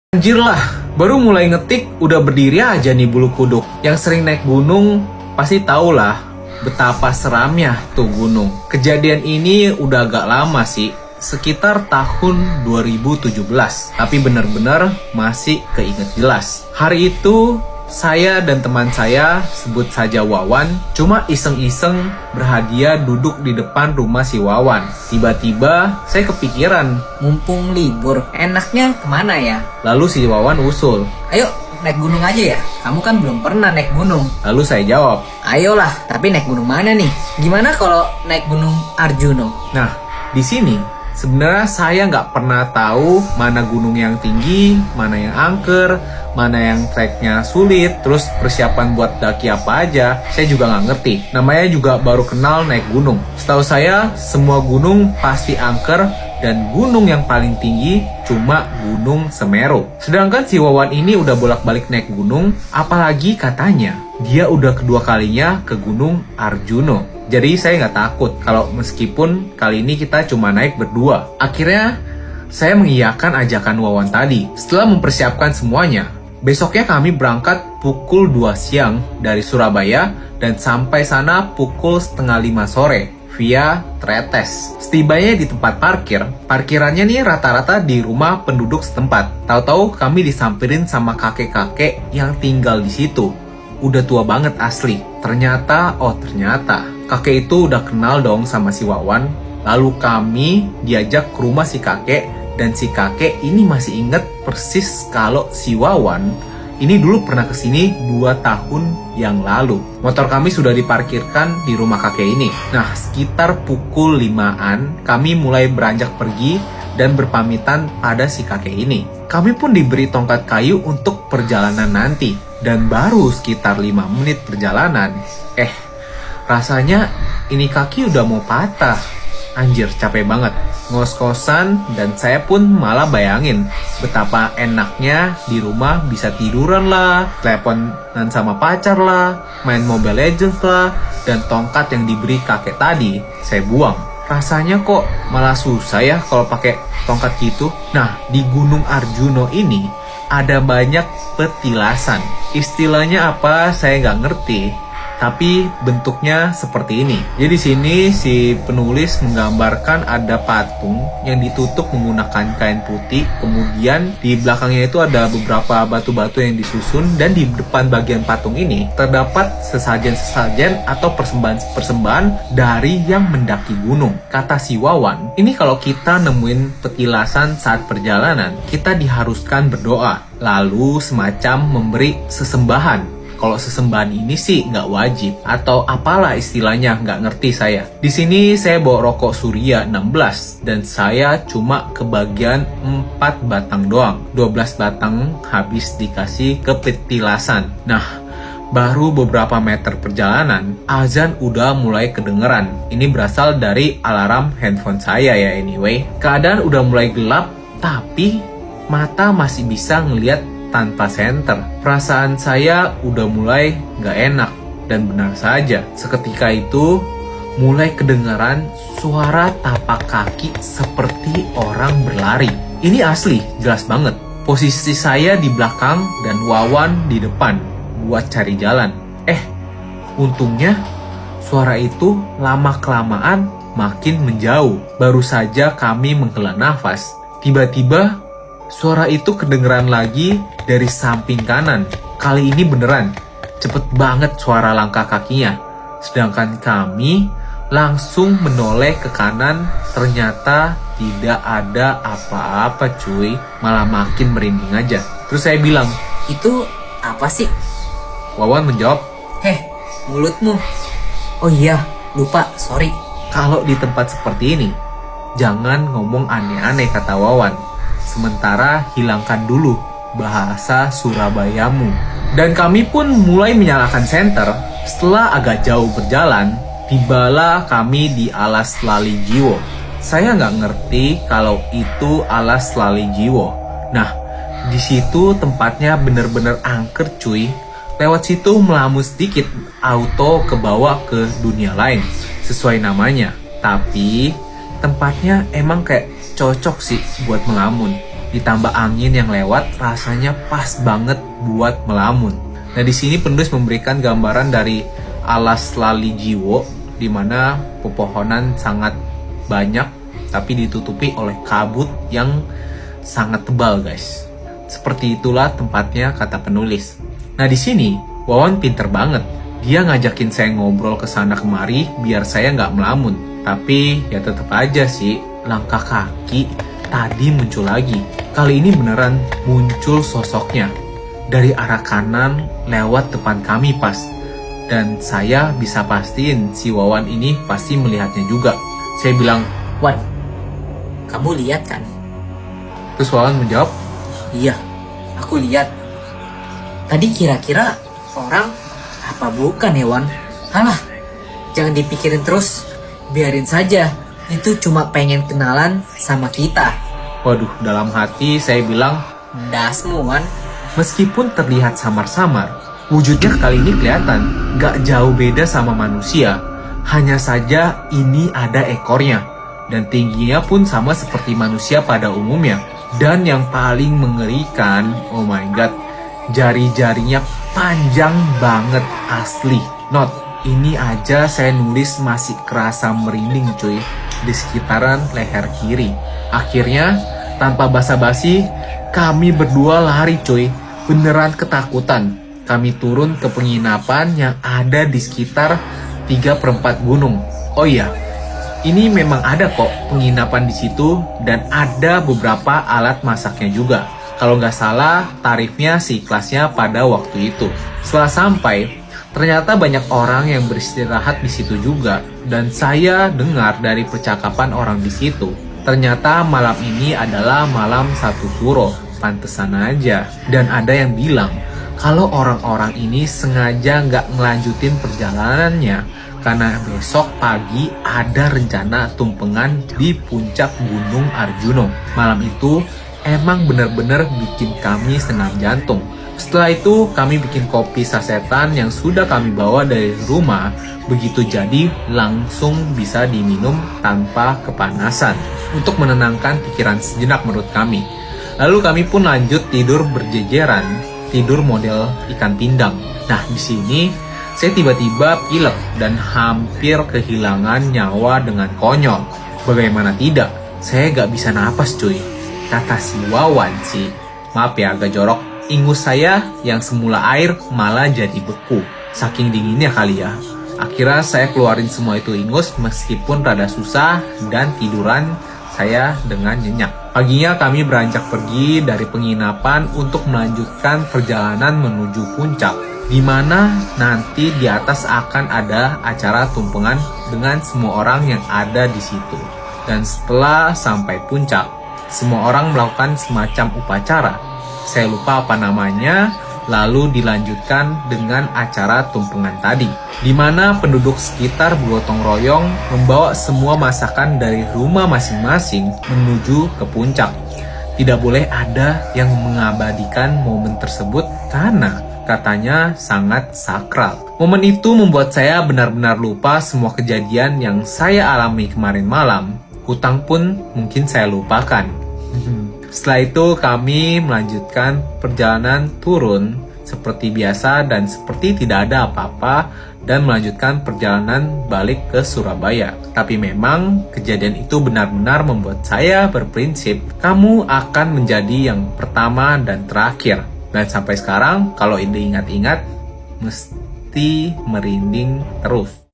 Anjir lah, baru mulai ngetik udah berdiri aja nih bulu kuduk. Yang sering naik gunung pasti tau lah betapa seramnya tuh gunung. Kejadian ini udah agak lama sih, sekitar tahun 2017. Tapi bener-bener masih keinget jelas. Hari itu saya dan teman saya, sebut saja Wawan, cuma iseng-iseng berhadiah duduk di depan rumah si Wawan. Tiba-tiba saya kepikiran, Mumpung libur, enaknya kemana ya? lalu si Wawan usul. Ayo naik gunung aja ya? Kamu kan belum pernah naik gunung. Lalu saya jawab, Ayolah, tapi naik gunung mana nih? Gimana kalau naik gunung Arjuno? nah di sini sebenarnya saya nggak pernah tahu mana gunung yang tinggi, mana yang angker, mana yang treknya sulit, terus persiapan buat daki apa aja, saya juga nggak ngerti. Namanya juga baru kenal naik gunung. Setahu saya, semua gunung pasti angker, dan gunung yang paling tinggi cuma Gunung Semeru. Sedangkan si Wawan ini udah bolak-balik naik gunung, apalagi katanya dia udah kedua kalinya ke Gunung Arjuno. Jadi saya nggak takut kalau meskipun kali ini kita cuma naik berdua. Akhirnya saya mengiyakan ajakan Wawan tadi. Setelah mempersiapkan semuanya, besoknya kami berangkat pukul 2 siang dari Surabaya dan sampai sana pukul setengah 5 sore via Tretes. Setibanya di tempat parkir, parkirannya nih rata-rata di rumah penduduk setempat. Tahu-tahu kami disamperin sama kakek-kakek yang tinggal di situ. Udah tua banget asli. Ternyata kakek itu udah kenal dong sama si Wawan. Lalu kami diajak ke rumah si kakek, dan si kakek ini masih inget persis kalau si Wawan ini dulu pernah kesini 2 tahun yang lalu. Motor kami sudah diparkirkan di rumah kakek ini. Nah, sekitar pukul 5-an, kami mulai beranjak pergi dan berpamitan pada si kakek ini. Kami pun diberi tongkat kayu untuk perjalanan nanti. Dan baru sekitar 5 menit perjalanan, rasanya ini kaki udah mau patah. Anjir, capek banget. Ngos-kosan, dan saya pun malah bayangin betapa enaknya di rumah bisa tiduran lah, teleponan sama pacar lah, main Mobile Legends lah, dan tongkat yang diberi kakek tadi saya buang. Rasanya kok malah susah ya kalau pakai tongkat gitu. Nah, di Gunung Arjuno ini ada banyak petilasan. Istilahnya apa saya nggak ngerti, tapi bentuknya seperti ini. Jadi di sini si penulis menggambarkan ada patung yang ditutup menggunakan kain putih. Kemudian di belakangnya itu ada beberapa batu-batu yang disusun, dan di depan bagian patung ini terdapat sesajen-sesajen atau persembahan-persembahan dari yang mendaki gunung. Kata si Wawan, ini kalau kita nemuin petilasan saat perjalanan, kita diharuskan berdoa, lalu semacam memberi sesembahan. Kalau sesembahan ini sih nggak wajib, atau apalah istilahnya, nggak ngerti saya. Di sini saya bawa rokok Surya 16, dan saya cuma kebagian 4 batang doang. 12 batang habis dikasih ke petilasan. Nah, baru beberapa meter perjalanan, azan udah mulai kedengeran. Ini berasal dari alarm handphone saya ya anyway. Keadaan udah mulai gelap, tapi mata masih bisa ngelihat tanpa senter. Perasaan saya udah mulai gak enak, dan benar saja, seketika itu mulai kedengaran suara tapak kaki seperti orang berlari. Ini asli, jelas banget. Posisi saya di belakang dan Wawan di depan buat cari jalan. Untungnya suara itu lama-kelamaan makin menjauh. Baru saja kami menghela nafas, tiba-tiba suara itu kedengeran lagi dari samping kanan. Kali ini beneran, cepet banget suara langkah kakinya. Sedangkan kami langsung menoleh ke kanan, ternyata tidak ada apa-apa cuy. Malah makin merinding aja. Terus saya bilang, Itu apa sih? Wawan menjawab, Mulutmu. Oh iya, lupa, sorry. kalau di tempat seperti ini, jangan ngomong aneh-aneh, kata Wawan. Sementara hilangkan dulu bahasa Surabayamu. Dan kami pun mulai menyalakan senter. Setelah agak jauh berjalan, tibalah kami di Alas Lali Jiwo. Saya nggak ngerti kalau itu Alas Lali Jiwo. Nah, di situ tempatnya bener-bener angker cuy. Lewat situ melamun sedikit, auto ke bawah ke dunia lain sesuai namanya. Tapi tempatnya emang kayak cocok sih buat melamun. ditambah angin yang lewat, rasanya pas banget buat melamun. Nah, di sini penulis memberikan gambaran dari alas Lali Jiwo, di mana pepohonan sangat banyak tapi ditutupi oleh kabut yang sangat tebal, guys. Seperti itulah tempatnya, kata penulis. Nah, di sini Wawan pinter banget. Dia ngajakin saya ngobrol ke sana kemari biar saya nggak melamun. Tapi ya tetap aja sih, langkah kaki tadi muncul lagi. Kali ini beneran muncul sosoknya dari arah kanan lewat depan kami pas. Dan saya bisa pastiin si Wawan ini pasti melihatnya juga. Saya bilang, Wan, kamu lihat kan? terus Wawan menjawab, Iya, aku lihat. Tadi kira-kira orang apa bukan ya, Wan? Alah, jangan dipikirin terus. Biarin saja. Itu cuma pengen kenalan sama kita. waduh, dalam hati saya bilang, Dasmu, Wan. meskipun terlihat samar-samar, wujudnya kali ini kelihatan gak jauh beda sama manusia. Hanya saja ini ada ekornya. Dan tingginya pun sama seperti manusia pada umumnya. Dan yang paling mengerikan, oh my god, jari-jarinya panjang banget asli. Not, ini aja saya nulis masih kerasa merinding cuy di sekitaran leher kiri. Akhirnya, tanpa basa-basi, kami berdua lari cuy. Beneran ketakutan. Kami turun ke penginapan yang ada di sekitar 3/4 gunung. Oh iya, ini memang ada kok penginapan di situ dan ada beberapa alat masaknya juga. Kalau nggak salah, tarifnya seikhlasnya pada waktu itu. Setelah sampai, ternyata banyak orang yang beristirahat di situ juga. Dan saya dengar dari percakapan orang di situ, ternyata malam ini adalah malam satu suro. Pantesan aja. Dan ada yang bilang, kalau orang-orang ini sengaja nggak ngelanjutin perjalanannya, karena besok pagi ada rencana tumpengan di puncak Gunung Arjuno. Malam itu emang bener-bener bikin kami senam jantung. Setelah itu kami bikin kopi sasetan yang sudah kami bawa dari rumah. Begitu jadi langsung bisa diminum tanpa kepanasan untuk menenangkan pikiran sejenak menurut kami. Lalu kami pun lanjut tidur berjejeran, tidur model ikan pindang. Nah, di sini saya tiba-tiba pilek dan hampir kehilangan nyawa dengan konyol. Bagaimana tidak? Saya gak bisa napas cuy. Kata si Wawan sih, maaf ya agak jorok, ingus saya yang semula air malah jadi beku. Saking dinginnya kali ya. Akhirnya saya keluarin semua itu ingus meskipun rada susah dan tiduran saya dengan nyenyak. Paginya kami beranjak pergi dari penginapan untuk melanjutkan perjalanan menuju puncak, di mana nanti di atas akan ada acara tumpengan dengan semua orang yang ada di situ. Dan setelah sampai puncak, semua orang melakukan semacam upacara. Saya lupa apa namanya, lalu dilanjutkan dengan acara tumpengan tadi, di mana penduduk sekitar bergotong royong membawa semua masakan dari rumah masing-masing menuju ke puncak. Tidak boleh ada yang mengabadikan momen tersebut karena katanya sangat sakral. Momen itu membuat saya benar-benar lupa semua kejadian yang saya alami kemarin malam. Hutang pun mungkin saya lupakan. Setelah itu kami melanjutkan perjalanan turun seperti biasa dan seperti tidak ada apa-apa dan melanjutkan perjalanan balik ke Surabaya. Tapi memang kejadian itu benar-benar membuat saya berprinsip kamu akan menjadi yang pertama dan terakhir. Dan sampai sekarang kalau diingat-ingat mesti merinding terus.